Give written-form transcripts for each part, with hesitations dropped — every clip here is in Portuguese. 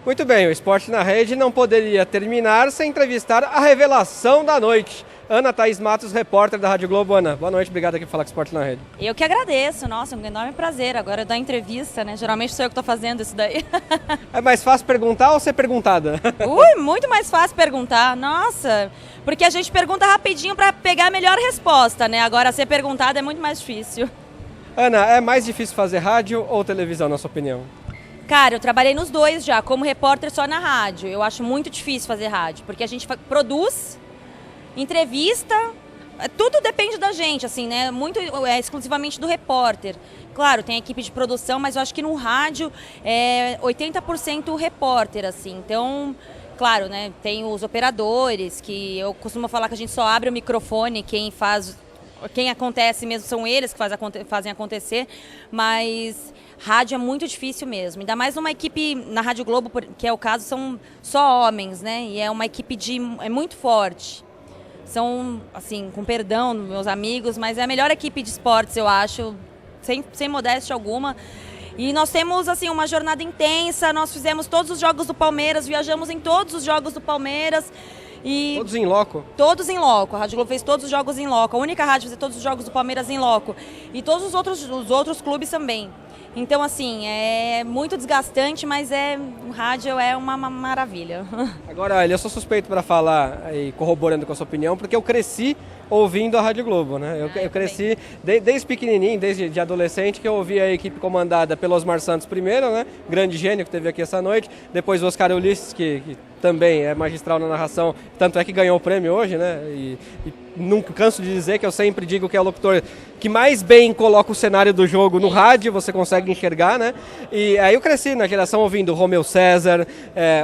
Muito bem, o Esporte na Rede não poderia terminar sem entrevistar a revelação da noite. Ana Thaís Matos, repórter da Rádio Globo. Ana, boa noite, obrigado aqui por falar com o Esporte na Rede. Eu que agradeço, nossa, um enorme prazer agora dar entrevista, né? Geralmente sou eu que estou fazendo isso daí. É mais fácil perguntar ou ser perguntada? Muito mais fácil perguntar, nossa, porque a gente pergunta rapidinho para pegar a melhor resposta, né? Agora ser perguntada é muito mais difícil. Ana, é mais difícil fazer rádio ou televisão, na sua opinião? Cara, eu trabalhei nos dois já, como repórter só na rádio. Eu acho muito difícil fazer rádio, porque a gente produz, entrevista, tudo depende da gente, assim, né? Muito exclusivamente do repórter. Claro, tem a equipe de produção, mas eu acho que no rádio é 80% repórter, assim. Então, claro, né? Tem os operadores, que eu costumo falar que a gente só abre o microfone, quem acontece mesmo são eles que fazem acontecer, mas rádio é muito difícil mesmo, ainda mais numa equipe na Rádio Globo, que é o caso, são só homens, né? E é uma equipe é muito forte. São, assim, com perdão dos meus amigos, mas é a melhor equipe de esportes, eu acho, sem modéstia alguma. E nós temos, assim, uma jornada intensa, nós fizemos todos os jogos do Palmeiras, viajamos em todos os jogos do Palmeiras. E todos em loco? Todos em loco. A Rádio Globo fez todos os jogos em loco. A única rádio a fazer todos os jogos do Palmeiras em loco. E todos os outros clubes também. Então, assim, é muito desgastante, mas o rádio é uma maravilha. Agora, olha, eu sou suspeito para falar, e corroborando com a sua opinião, porque eu cresci ouvindo a Rádio Globo, né? Eu cresci desde pequenininho, desde de adolescente, que eu ouvia a equipe comandada pelo Osmar Santos primeiro, né? Grande gênio que teve aqui essa noite. Depois o Oscar Ulisses, que também é magistral na narração, tanto é que ganhou o prêmio hoje, né? E nunca canso de dizer que eu sempre digo que é o locutor que mais bem coloca o cenário do jogo no rádio, você consegue enxergar, né? E aí eu cresci na geração ouvindo Romeu César,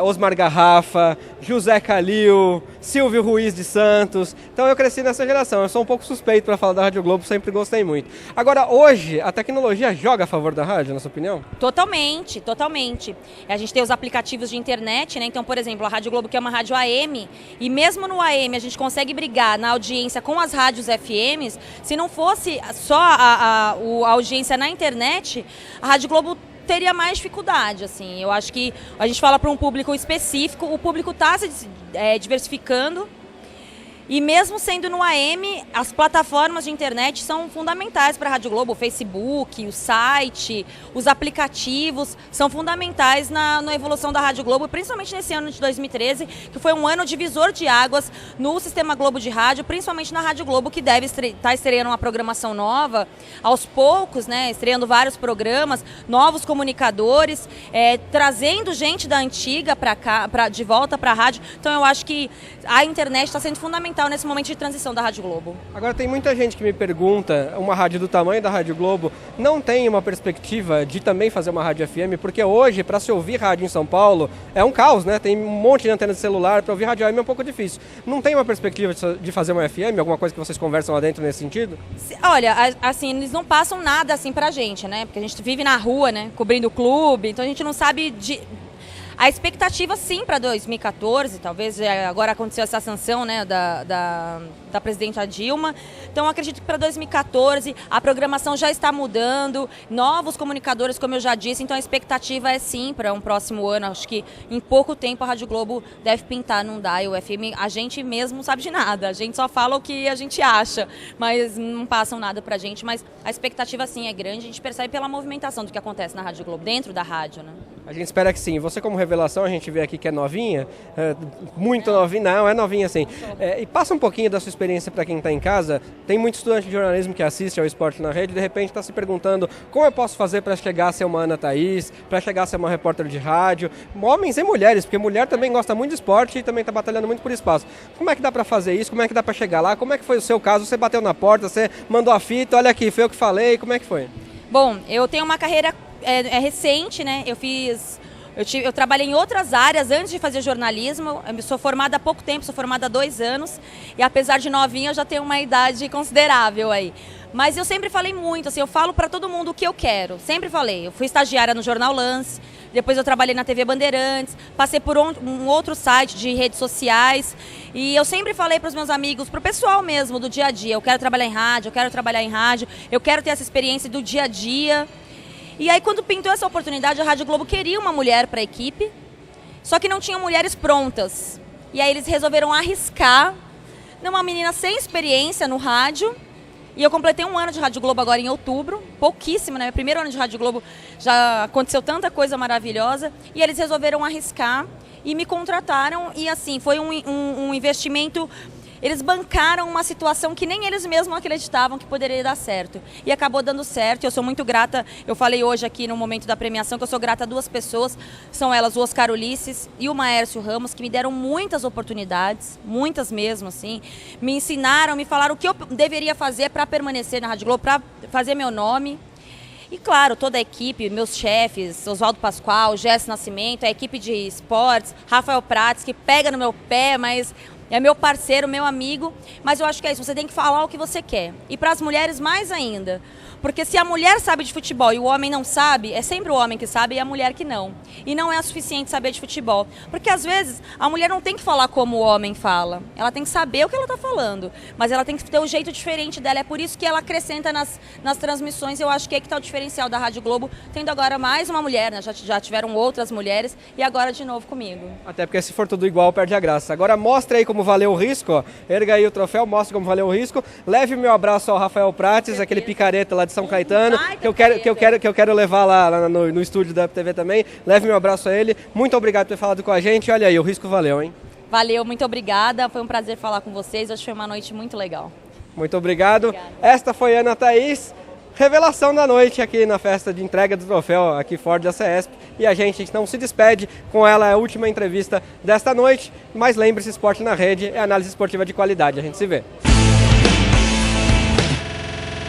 Osmar Garrafa, José Calil, Silvio Ruiz de Santos. Então eu cresci nessa geração. Eu sou um pouco suspeito para falar da Rádio Globo, sempre gostei muito. Agora, hoje, a tecnologia joga a favor da rádio, na sua opinião? Totalmente, totalmente. A gente tem os aplicativos de internet, né? Então, por exemplo, a Rádio Globo, que é uma rádio AM, e mesmo no AM a gente consegue brigar na audiência com as rádios FMs. Se não fosse só a audiência na internet, a Rádio Globo teria mais dificuldade, assim. Eu acho que a gente fala para um público específico, o público está se diversificando. E mesmo sendo no AM, as plataformas de internet são fundamentais para a Rádio Globo, o Facebook, o site, os aplicativos são fundamentais na evolução da Rádio Globo, principalmente nesse ano de 2013, que foi um ano divisor de águas no Sistema Globo de Rádio, principalmente na Rádio Globo, que deve estar estreando uma programação nova, aos poucos, né, estreando vários programas, novos comunicadores, trazendo gente da antiga para cá, de volta para a rádio. Então eu acho que a internet está sendo fundamental nesse momento de transição da Rádio Globo. Agora tem muita gente que me pergunta, uma rádio do tamanho da Rádio Globo não tem uma perspectiva de também fazer uma rádio FM, porque hoje para se ouvir rádio em São Paulo é um caos, né? Tem um monte de antena de celular, para ouvir rádio AM é um pouco difícil. Não tem uma perspectiva de fazer uma FM, alguma coisa que vocês conversam lá dentro nesse sentido? Olha, assim, eles não passam nada assim pra gente, né? Porque a gente vive na rua, né? Cobrindo o clube, então a gente não sabe A expectativa, sim, para 2014, talvez agora aconteceu essa sanção, né, da presidenta Dilma. Então, acredito que para 2014 a programação já está mudando, novos comunicadores, como eu já disse. Então, a expectativa é, sim, para um próximo ano. Acho que em pouco tempo a Rádio Globo deve pintar num dial FM. A gente mesmo não sabe de nada, a gente só fala o que a gente acha, mas não passam nada para a gente. Mas a expectativa, sim, é grande. A gente percebe pela movimentação do que acontece na Rádio Globo, dentro da rádio, né? A gente espera que sim. Você, como revelação, a gente vê aqui que é novinha, muito novinha, não, é novinha sim. E passa um pouquinho da sua experiência para quem está em casa. Tem muito estudante de jornalismo que assiste ao Esporte na Rede e de repente está se perguntando como eu posso fazer para chegar a ser uma Ana Thaís, para chegar a ser uma repórter de rádio, homens e mulheres, porque mulher também gosta muito de esporte e também está batalhando muito por espaço. Como é que dá para fazer isso? Como é que dá para chegar lá? Como é que foi o seu caso? Você bateu na porta, você mandou a fita, olha aqui, foi eu que falei, como é que foi? Bom, eu tenho uma carreira recente, né? Eu trabalhei em outras áreas antes de fazer jornalismo. Eu sou formada há pouco tempo, sou formada há 2 anos. E apesar de novinha, eu já tenho uma idade considerável aí. Mas eu sempre falei muito, assim, eu falo para todo mundo o que eu quero. Sempre falei. Eu fui estagiária no Jornal Lance, depois eu trabalhei na TV Bandeirantes, passei por um outro site de redes sociais. E eu sempre falei para os meus amigos, para o pessoal mesmo, do dia a dia. Eu quero trabalhar em rádio, eu quero ter essa experiência do dia a dia. E aí, quando pintou essa oportunidade, a Rádio Globo queria uma mulher para a equipe. só que não tinham mulheres prontas. E aí eles resolveram arriscar numa menina sem experiência no rádio. E eu completei 1 ano de Rádio Globo agora em outubro, pouquíssimo, né? Meu primeiro ano de Rádio Globo já aconteceu tanta coisa maravilhosa. E eles resolveram arriscar e me contrataram. E assim, foi um investimento. Eles bancaram uma situação que nem eles mesmos acreditavam que poderia dar certo. E acabou dando certo. Eu sou muito grata. Eu falei hoje aqui no momento da premiação que eu sou grata a 2 pessoas. São elas o Oscar Ulisses e o Maércio Ramos, que me deram muitas oportunidades, muitas mesmo, assim. Me ensinaram, me falaram o que eu deveria fazer para permanecer na Rádio Globo, para fazer meu nome. E claro, toda a equipe, meus chefes, Oswaldo Pascoal, Jesse Nascimento, a equipe de esportes, Rafael Prates, que pega no meu pé, mas é meu parceiro, meu amigo. Mas eu acho que é isso, você tem que falar o que você quer. E para as mulheres mais ainda. Porque se a mulher sabe de futebol e o homem não sabe, é sempre o homem que sabe e a mulher que não. E não é o suficiente saber de futebol. Porque às vezes a mulher não tem que falar como o homem fala. Ela tem que saber o que ela está falando. Mas ela tem que ter um jeito diferente dela. É por isso que ela acrescenta nas transmissões. Eu acho que é que está o diferencial da Rádio Globo, tendo agora mais uma mulher, né? Já tiveram outras mulheres e agora de novo comigo. Até porque se for tudo igual, perde a graça. Agora mostra aí como valeu o risco, ó. Erga aí o troféu, mostra como valeu o risco. Leve meu abraço ao Rafael Prates, aquele picareta lá de São Caetano, que eu quero levar lá no estúdio da TV também. Leve meu abraço a ele. Muito obrigado por ter falado com a gente. Olha aí, o risco valeu, hein? Valeu, muito obrigada. Foi um prazer falar com vocês. Hoje foi uma noite muito legal. Muito obrigado. Esta foi Ana Thaís. Revelação da noite aqui na festa de entrega do troféu aqui fora da CESP. E a gente não se despede com ela, é a última entrevista desta noite. Mas lembre-se, Esporte na Rede é análise esportiva de qualidade. A gente se vê.